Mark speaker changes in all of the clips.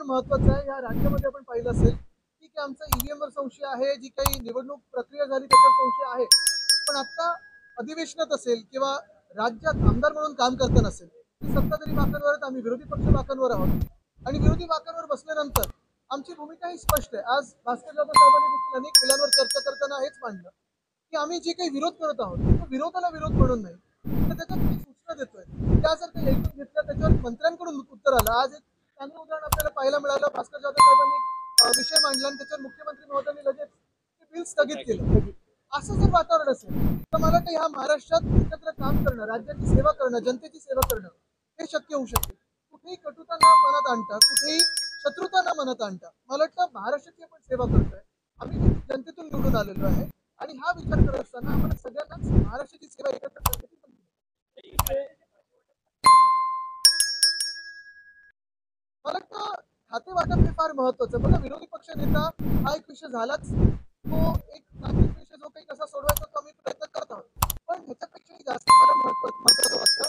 Speaker 1: महत्वाचं आहे. या राज्यामध्ये आपण पाहिलं असेल की आमचा ईव्हीएम वर संशय आहे, जी काही निवडणूक प्रक्रिया झाली त्याच्यावर संशय आहे, पण आता अधिवेशनात असेल किंवा राज्यात आमदार म्हणून काम करताना असेल, सत्ताधारी बाकांवर आम्ही विरोधी पक्ष बाकांवर आहोत आणि विरोधी बाकांवर बसल्यानंतर आमची भूमिका ही स्पष्ट आहे. आज भास्कर जाधव साहेबांनी देखील अनेक मुलांवर चर्चा करताना हेच मांडलं की आम्ही जे काही विरोध करत आहोत तो विरोधाला विरोध म्हणून नाही, तर त्याच्यात काही सूचना देतोय. त्या जर काही ऐकून घेतल्या त्याच्यावर मंत्र्यांकडून उत्तर आलं. आज एक चांगलं उदाहरण आपल्याला पाहायला मिळालं. भास्कर जाधव साहेबांनी विषय मांडला आणि त्याच्यावर मुख्यमंत्री महोदयांनी लगेच ते बिल स्थगित केलं. असं जर वातावरण असेल तर मला वाटतं ह्या महाराष्ट्रात एकत्र काम करणं, राज्याची सेवा करणं, जनतेची सेवा करणं हे शक्य होऊ शकते. कुठेही कटुता न मनात आणता, कुठेही शत्रुता न मनात आणता मला वाटतं महाराष्ट्राची आपण सेवा करतोय. आम्ही जनतेतून निवडून आलेलो आहे आणि हा विचार करत असताना आम्हाला सगळ्यांनाच महाराष्ट्राची सेवा एकत्र करण्याची संधी आहे. मला वाटतं खाते वाटप हे फार महत्वाचं. बघा, विरोधी पक्ष नेता हा एक विषय झालाच. तो एक तांत्रिक विषय जो काही कसा सोडवायचा तो आम्ही प्रयत्न करत आहोत, पण ह्याच्यापेक्षाही जास्त मला महत्वाचं वाटतं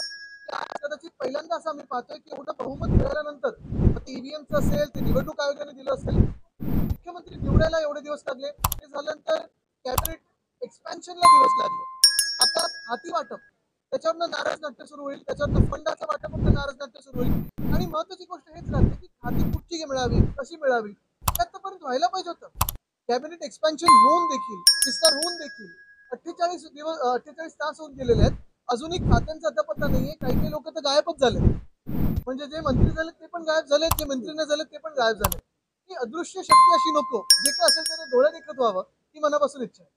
Speaker 1: की आज कदाचित पहिल्यांदा असं आम्ही पाहतोय की एवढं बहुमत मिळाल्यानंतर ते ईव्हीएमचं असेल, ते निवडणूक आयोगाने दिलं असेल, मुख्यमंत्री निवडायला एवढे दिवस लागले, ते झाल्यानंतर कॅबिनेट एक्सपॅन्शनला दिवस लागले. आता खाती वाटप त्याच्यावरनं नाराज नाट्य सुरू होईल, त्याच्यावरनं फंडाचं वाटप नाराज नाट्य सुरू होईल आणि महत्वाची गोष्ट हेच राहते की खाती कुठची मिळावी, कशी मिळावी, त्यापर्यंत व्हायला पाहिजे होतं. कॅबिनेट एक्सपॅन्शन होऊन देखील, विस्तार होऊन देखील 48 तास होऊन गेलेले आहेत, अजूनही खात्यांचा अतापत्ता नाहीये. काही काही लोक तर गायबच झाले, म्हणजे जे मंत्री झाले ते पण गायब झाले, जे मंत्री नाही झाले ते पण गायब झाले. ही अदृश्य शक्ती अशी नको, जे काय असेल ते डोळ्या देखत व्हावं ही मनापासून इच्छा आहे.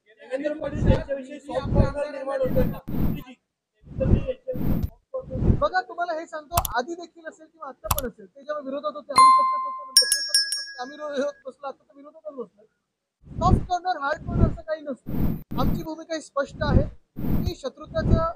Speaker 1: बघा, तुम्हाला हे सांगतो, आधी देखील असेल किंवा आता पण असेल, ते जेव्हा विरोधात होते आम्ही सत्तेत होतो, नंतर ते सत्तेत बसले, आम्ही विरोधात बसलो, आता तर विरोधातच बसलो. सॉफ्ट कॉर्नर, हार्ड कॉर्नर असं काही नसतं. आमची भूमिका ही स्पष्ट आहे की शत्रुताचं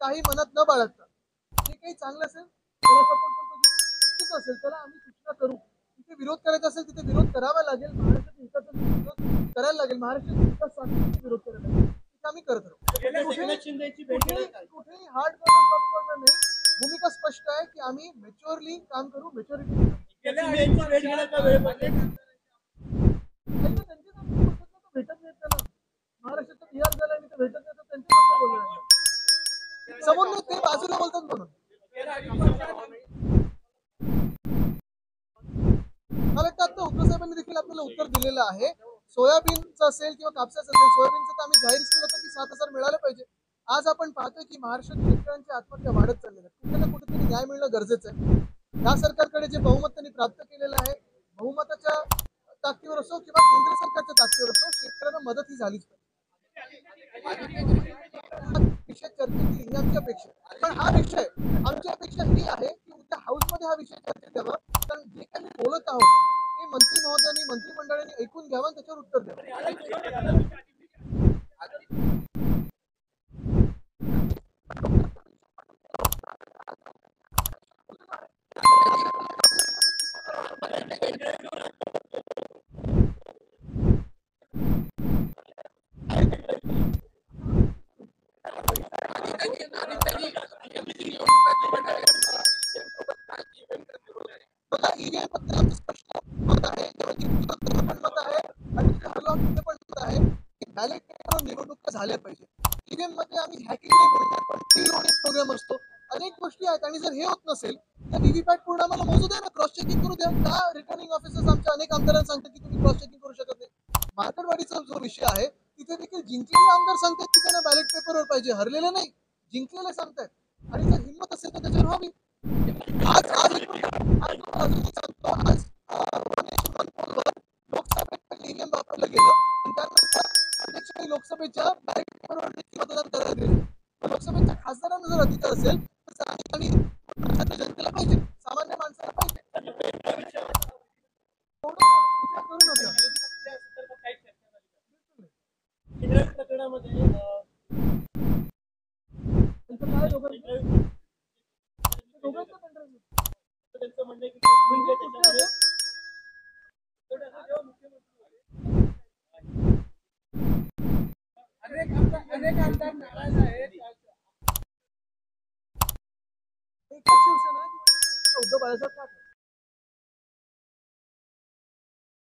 Speaker 1: काही मनात न बाळगता जे काही चांगलं असेल त्याला सपोर्ट करतो, जे चुकीचं असेल त्याला आम्ही सूचना करू. जिथे विरोध करायचा असेल तिथे विरोध करावा लागेल, महाराष्ट्राच्या हिताचा विरोध करायला लागेल, महाराष्ट्राच्या हितासाठी विरोध करायला लागेल, तिथे आम्ही करत राहू. कुठेही हार्ड कॉर्नर, सॉफ्ट कॉर्नर नाही. भूमिका स्पष्ट आहे की आम्ही मॅच्युअरली काम करू, मॅच्युरिटी भेटत नाही त्यांना. महाराष्ट्राचा बिहार झाला आणि ते भेटत नाही तर त्यांच्या बोलणार समोर ते बाजूला बोलतात म्हणून. मला वाटतं आता उद्धव साहेबांनी देखील आपल्याला उत्तर दिलेलं आहे. सोयाबीनचं असेल किंवा कापसाचं असेल, सोयाबीनचं तर आम्ही जाहीर केलं होतं की 7,000 मिळालं पाहिजे. आज आपण पाहतोय की महाराष्ट्रात शेतकऱ्यांची आत्महत्या वाढत चाललेल्या आहेत. कुठे ना कुठेतरी न्याय मिळणं गरजेचं आहे. या सरकारकडे जे बहुमत त्यांनी प्राप्त केलेलं आहे, बहुमताच्या ताकदीवर असो किंवा केंद्र सरकारच्या ताकदीवर असो, शेतकऱ्यांना मदत ही झालीच विषय चर्चेची ही आमची अपेक्षा. पण हा विषय आमची अपेक्षा ही आहे की उद्या हाऊसमध्ये हा विषय चर्चेत यावा, कारण जे काही बोलत आहोत ते मंत्री महोदयांनी, मंत्रिमंडळाने ऐकून घ्यावं आणि त्याच्यावर उत्तर द्यावं. निवडणुका झाल्या पाहिजे. ईव्हीएम मध्ये आम्ही हॅकिंग नाही बोलणार, पण प्रोग्राम असतो, अनेक गोष्टी आहेत. आणि जर हे होत नसेल तर व्हीव्हीपॅट पूर्ण आम्हाला मोजू द्या ना, क्रॉस चेकिंग करू द्या. का रिटर्निंग ऑफिसर्स आमच्या अनेक आमदारांना सांगतात की तुम्ही क्रॉस चेकिंग करू शकत नाही? मार्केटवाडीचा जो विषय आहे तिथे देखील जिंकलेले आमदार सांगतात की त्यांना बॅलेट पेपरवर पाहिजे, हरलेले नाही, जिंकलेले सांगतात. आणि जर हिंमत असेल तर त्याच्यावर व्हावी. आज लोकसभेत ईव्हीएम वापरलं गेलं आणि त्यानंतर अध्यक्षांनी लोकसभेच्या बॅलेट पेपरवर मतदान करायला दिलं. लोकसभेच्या खासदारांना जर अधिकार असेल तर जनतेला पाहिजे, सामान्य माणसाला पाहिजे. अनेक आमदार नाराज आहेत. एकच शिवसेना उद्धव बाळासाहेब ठाकरे